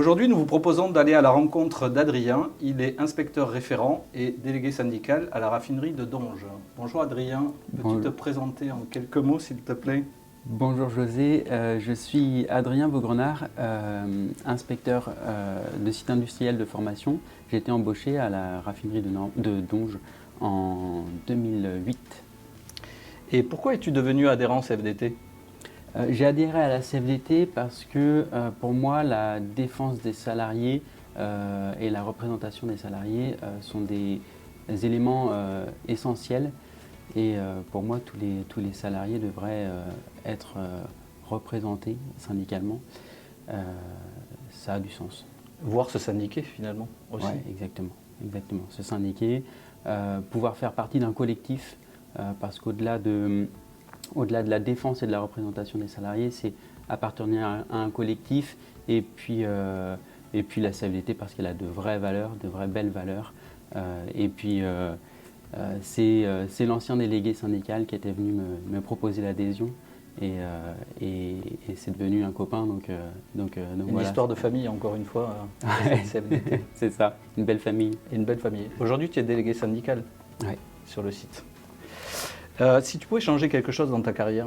Aujourd'hui, nous vous proposons d'aller à la rencontre d'Adrien. Il est inspecteur référent et délégué syndical à la raffinerie de Donges. Bonjour Adrien, peux-tu te présenter en quelques mots s'il te plaît? Bonjour José, je suis Adrien Vaugrenard, inspecteur de site industriel de formation. J'ai été embauché à la raffinerie de Donges en 2008. Et pourquoi es-tu devenu adhérent CFDT? J'ai adhéré à la CFDT parce que pour moi la défense des salariés et la représentation des salariés sont des éléments essentiels. Et pour moi, tous les salariés devraient être représentés syndicalement. Ça a du sens. Voire se syndiquer finalement aussi. Oui, exactement. Se syndiquer, pouvoir faire partie d'un collectif, parce qu'au-delà de la défense et de la représentation des salariés, c'est appartenir à un collectif et puis la CFDT parce qu'elle a de vraies valeurs, de vraies belles valeurs. C'est l'ancien délégué syndical qui était venu me proposer l'adhésion et c'est devenu un copain. Une voilà. Histoire de famille encore une fois. CFDT. C'est ça, une belle famille. Et une belle famille. Aujourd'hui tu es délégué syndical sur le site. Si tu pouvais changer quelque chose dans ta carrière?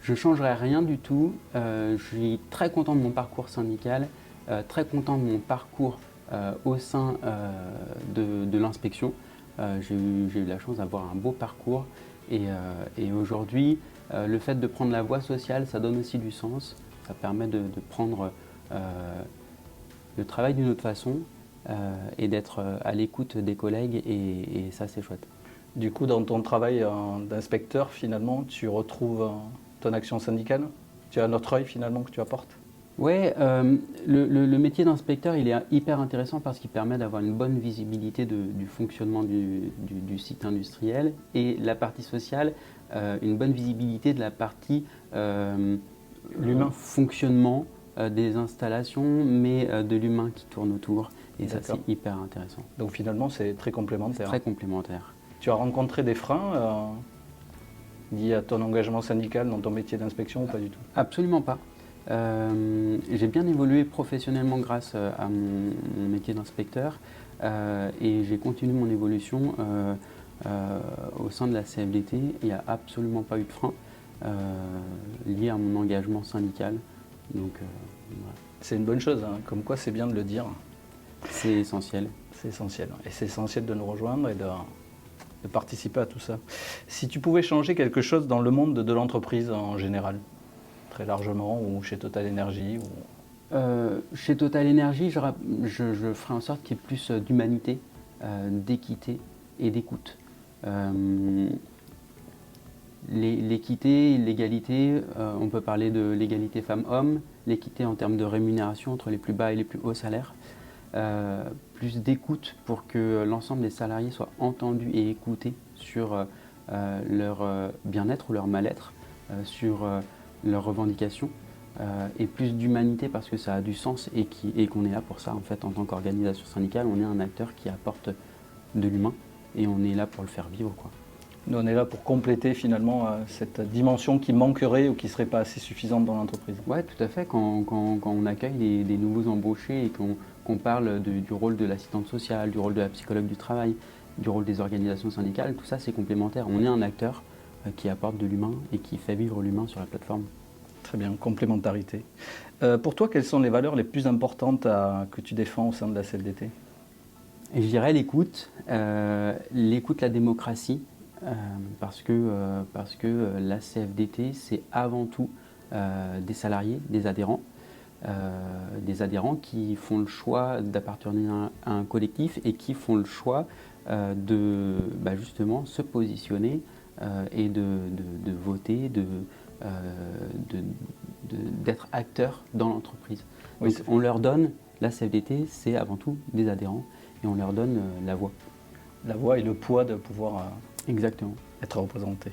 Je ne changerais rien du tout. Je suis très content de mon parcours syndical, très content de mon parcours au sein de l'inspection. J'ai eu la chance d'avoir un beau parcours et aujourd'hui, le fait de prendre la voie sociale, ça donne aussi du sens. Ça permet de prendre le travail d'une autre façon et d'être à l'écoute des collègues et ça, c'est chouette. Du coup, dans ton travail d'inspecteur, finalement, tu retrouves ton action syndicale? Tu as un autre œil finalement que tu apportes? Oui, le métier d'inspecteur, il est hyper intéressant parce qu'il permet d'avoir une bonne visibilité du fonctionnement du site industriel et la partie sociale, une bonne visibilité de la partie l'humain, fonctionnement des installations, mais de l'humain qui tourne autour. Et ça, c'est hyper intéressant. Donc finalement, c'est très complémentaire. Très complémentaire. Tu as rencontré des freins liés à ton engagement syndical dans ton métier d'inspection ou pas du tout? Absolument pas. J'ai bien évolué professionnellement grâce à mon métier d'inspecteur et j'ai continué mon évolution au sein de la CFDT. Il n'y a absolument pas eu de frein lié à mon engagement syndical. Donc, voilà. C'est une bonne chose, hein. Comme quoi c'est bien de le dire. C'est essentiel. C'est essentiel. Et c'est essentiel de nous rejoindre et de participer à tout ça. Si tu pouvais changer quelque chose dans le monde de l'entreprise en général, très largement, ou chez Total Energy Chez Total Energy, je ferai en sorte qu'il y ait plus d'humanité, d'équité et d'écoute. L'équité, l'égalité, on peut parler de l'égalité femmes-hommes, l'équité en termes de rémunération entre les plus bas et les plus hauts salaires, plus d'écoute pour que l'ensemble des salariés soient entendus et écoutés sur leur bien-être ou leur mal-être, sur leurs revendications, et plus d'humanité parce que ça a du sens et qu'on est là pour ça en fait en tant qu'organisation syndicale. On est un acteur qui apporte de l'humain et on est là pour le faire vivre, quoi. Nous, on est là pour compléter finalement cette dimension qui manquerait ou qui ne serait pas assez suffisante dans l'entreprise. Oui, tout à fait. Quand on accueille des nouveaux embauchés et qu'on parle du rôle de l'assistante sociale, du rôle de la psychologue du travail, du rôle des organisations syndicales, tout ça c'est complémentaire. On est un acteur qui apporte de l'humain et qui fait vivre l'humain sur la plateforme. Très bien, complémentarité. Pour toi, quelles sont les valeurs les plus importantes que tu défends au sein de la CFDT? Et je dirais l'écoute, la démocratie, parce que la CFDT, c'est avant tout des salariés, des adhérents qui font le choix d'appartenir à un collectif et qui font le choix de justement se positionner et de voter, d'être acteurs dans l'entreprise. Oui, donc on leur donne, la CFDT, c'est avant tout des adhérents et on leur donne la voix. La voix et le poids de pouvoir Exactement. être représenté.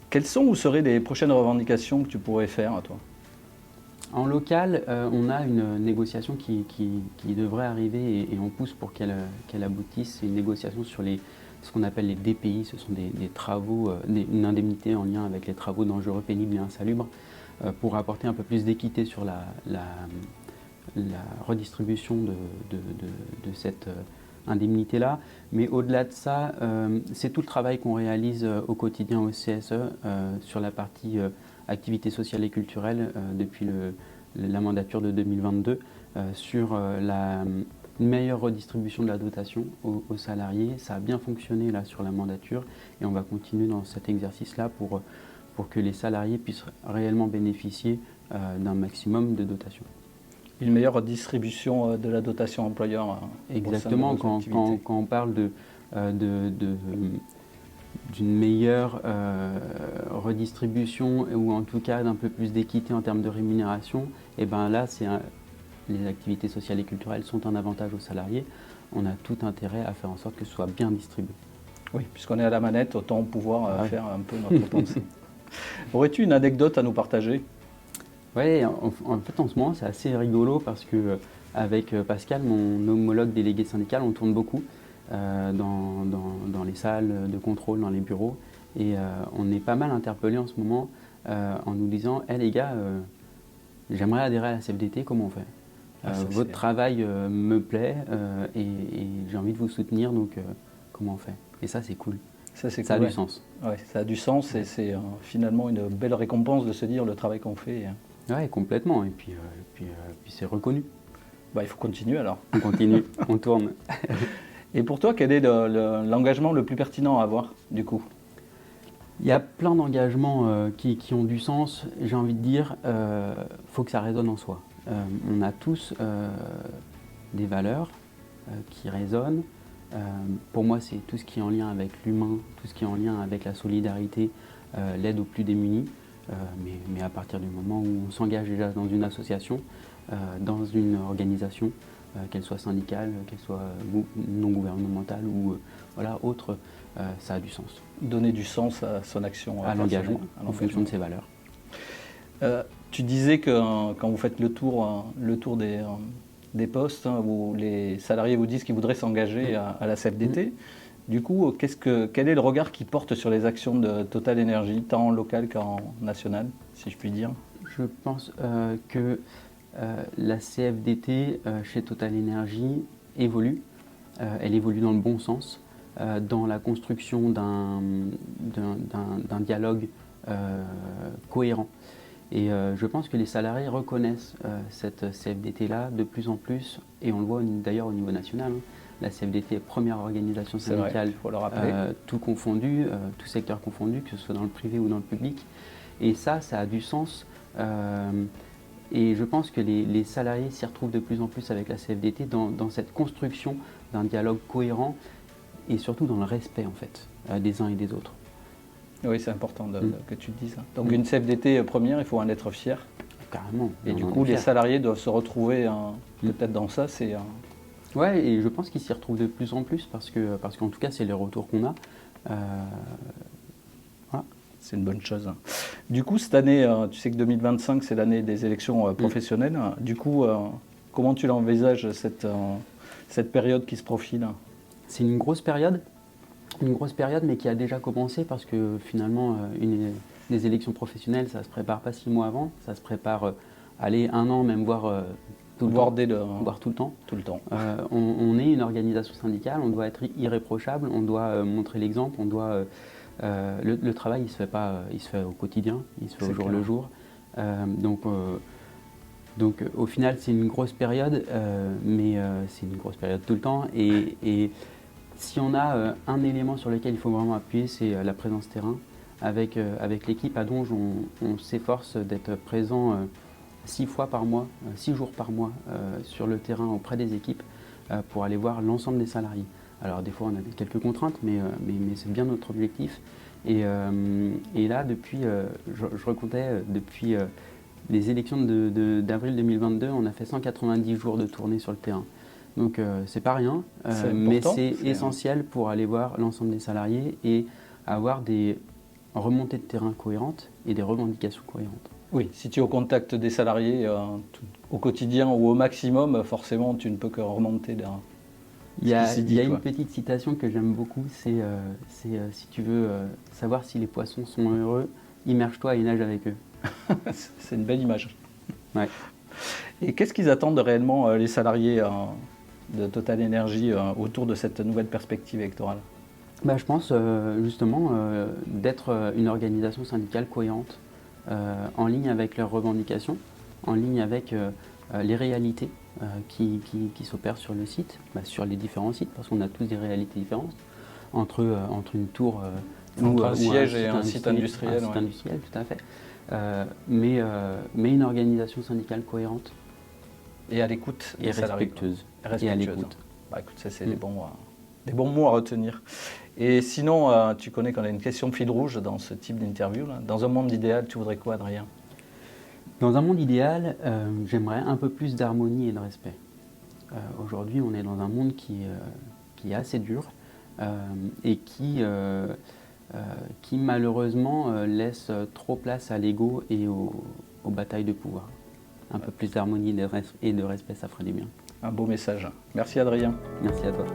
Quelles sont ou seraient les prochaines revendications que tu pourrais faire à toi? En local, on a une négociation qui devrait arriver et on pousse pour qu'elle aboutisse. C'est une négociation sur ce qu'on appelle les DPI, ce sont des travaux, une indemnité en lien avec les travaux dangereux, pénibles et insalubres, pour apporter un peu plus d'équité sur la redistribution de cette indemnité-là. Mais au-delà de ça, c'est tout le travail qu'on réalise au quotidien au CSE sur la partie activités sociales et culturelles depuis la mandature de 2022 sur une meilleure redistribution de la dotation aux salariés. Ça a bien fonctionné là sur la mandature et on va continuer dans cet exercice-là pour que les salariés puissent réellement bénéficier d'un maximum de dotation. Une meilleure distribution de la dotation employeur. Exactement, quand on parle d'une meilleure redistribution ou en tout cas d'un peu plus d'équité en termes de rémunération, et ben là, les activités sociales et culturelles sont un avantage aux salariés. On a tout intérêt à faire en sorte que ce soit bien distribué. Oui, puisqu'on est à la manette, autant pouvoir faire un peu notre pensée. Aurais-tu une anecdote à nous partager ? Oui, en fait, en ce moment, c'est assez rigolo parce que avec Pascal, mon homologue délégué syndical, on tourne beaucoup dans les salles de contrôle, dans les bureaux. Et on est pas mal interpellés en ce moment en nous disant « Hey les gars, j'aimerais adhérer à la CFDT, comment on fait votre travail me plaît et j'ai envie de vous soutenir, donc comment on fait ?» Et ça, c'est cool. Ça a du sens. Ouais, ça a du sens et c'est finalement une belle récompense de se dire le travail qu'on fait. Oui, complètement. Et puis c'est reconnu. Bah, il faut continuer alors. On continue, on tourne. Et pour toi, quel est l'engagement le plus pertinent à avoir du coup ? Il y a plein d'engagements qui ont du sens. J'ai envie de dire, faut que ça résonne en soi. On a tous des valeurs qui résonnent. Pour moi, c'est tout ce qui est en lien avec l'humain, tout ce qui est en lien avec la solidarité, l'aide aux plus démunis. Mais à partir du moment où on s'engage déjà dans une association, dans une organisation, qu'elle soit syndicale, qu'elle soit non gouvernementale ou autre, ça a du sens. Donner du sens à son action. À l'engagement, en fonction de ses valeurs. Tu disais que quand vous faites le tour des postes où les salariés vous disent qu'ils voudraient s'engager à la CFDT, du coup, quel est le regard qu'ils portent sur les actions de Total Energy, tant en local qu'en national, si je puis dire ? Je pense que la CFDT chez Total Energy évolue. Elle évolue dans le bon sens, dans la construction d'un dialogue cohérent. Et je pense que les salariés reconnaissent cette CFDT-là de plus en plus, et on le voit d'ailleurs au niveau national. La CFDT est première organisation syndicale, faut le rappeler. tout confondu, tout secteur confondu, que ce soit dans le privé ou dans le public. Et ça a du sens. Et je pense que les salariés s'y retrouvent de plus en plus avec la CFDT dans cette construction d'un dialogue cohérent et surtout dans le respect en fait des uns et des autres. Oui, c'est important que tu te dises ça. Donc une CFDT première, il faut en être fier. Carrément. Et du coup, les salariés doivent se retrouver peut-être dans ça. Ouais, et je pense qu'ils s'y retrouvent de plus en plus parce qu'en tout cas, c'est les retours qu'on a. Voilà. C'est une bonne chose. Du coup, cette année, tu sais que 2025, c'est l'année des élections professionnelles. Du coup, comment tu l'envisages, cette période qui se profile ? C'est une grosse période, mais qui a déjà commencé parce que finalement, les élections professionnelles, ça ne se prépare pas 6 mois avant, ça se prépare, 1 an, même voire tout le temps. Voire tout le temps. Tout le temps. On est une organisation syndicale, on doit être irréprochable, on doit montrer l'exemple, le travail, il se fait au quotidien, il se fait au jour le jour. Donc au final, c'est une grosse période, mais c'est une grosse période tout le temps. Et si on a un élément sur lequel il faut vraiment appuyer, c'est la présence terrain. Avec l'équipe à Donge, on s'efforce d'être présent 6 fois par mois, 6 jours par mois sur le terrain auprès des équipes pour aller voir l'ensemble des salariés. Alors des fois on a quelques contraintes, mais c'est bien notre objectif. Et là, depuis, je recomptais, depuis les élections d'avril 2022, on a fait 190 jours de tournée sur le terrain. Donc c'est pas rien, mais c'est essentiel pour aller voir l'ensemble des salariés et avoir des remontées de terrain cohérentes et des revendications cohérentes. Oui, si tu es au contact des salariés au quotidien ou au maximum, forcément tu ne peux que remonter d'un... Il y a une petite citation que j'aime beaucoup, c'est si tu veux savoir si les poissons sont heureux, immerge-toi et nage avec eux. C'est une belle image. Ouais. Et qu'est-ce qu'ils attendent réellement, les salariés de Total Energy, autour de cette nouvelle perspective électorale? Je pense justement d'être une organisation syndicale cohérente, en ligne avec leurs revendications, en ligne avec les réalités qui s'opèrent sur le site, sur les différents sites, parce qu'on a tous des réalités différentes, entre une tour entre un siège et un site industriel. Un site industriel, tout à fait. Mais une organisation syndicale cohérente. Et à l'écoute des salariés. Et à l'écoute. Écoute, ça c'est des bons mots à retenir. Et sinon, tu connais qu'on a une question fil rouge dans ce type d'interview. Dans un monde idéal, tu voudrais quoi, Adrien? Dans un monde idéal, j'aimerais un peu plus d'harmonie et de respect. Aujourd'hui, on est dans un monde qui est assez dur et qui malheureusement laisse trop place à l'ego et aux batailles de pouvoir. Un peu plus d'harmonie et de respect, ça ferait du bien. Un beau message. Merci Adrien. Merci à toi.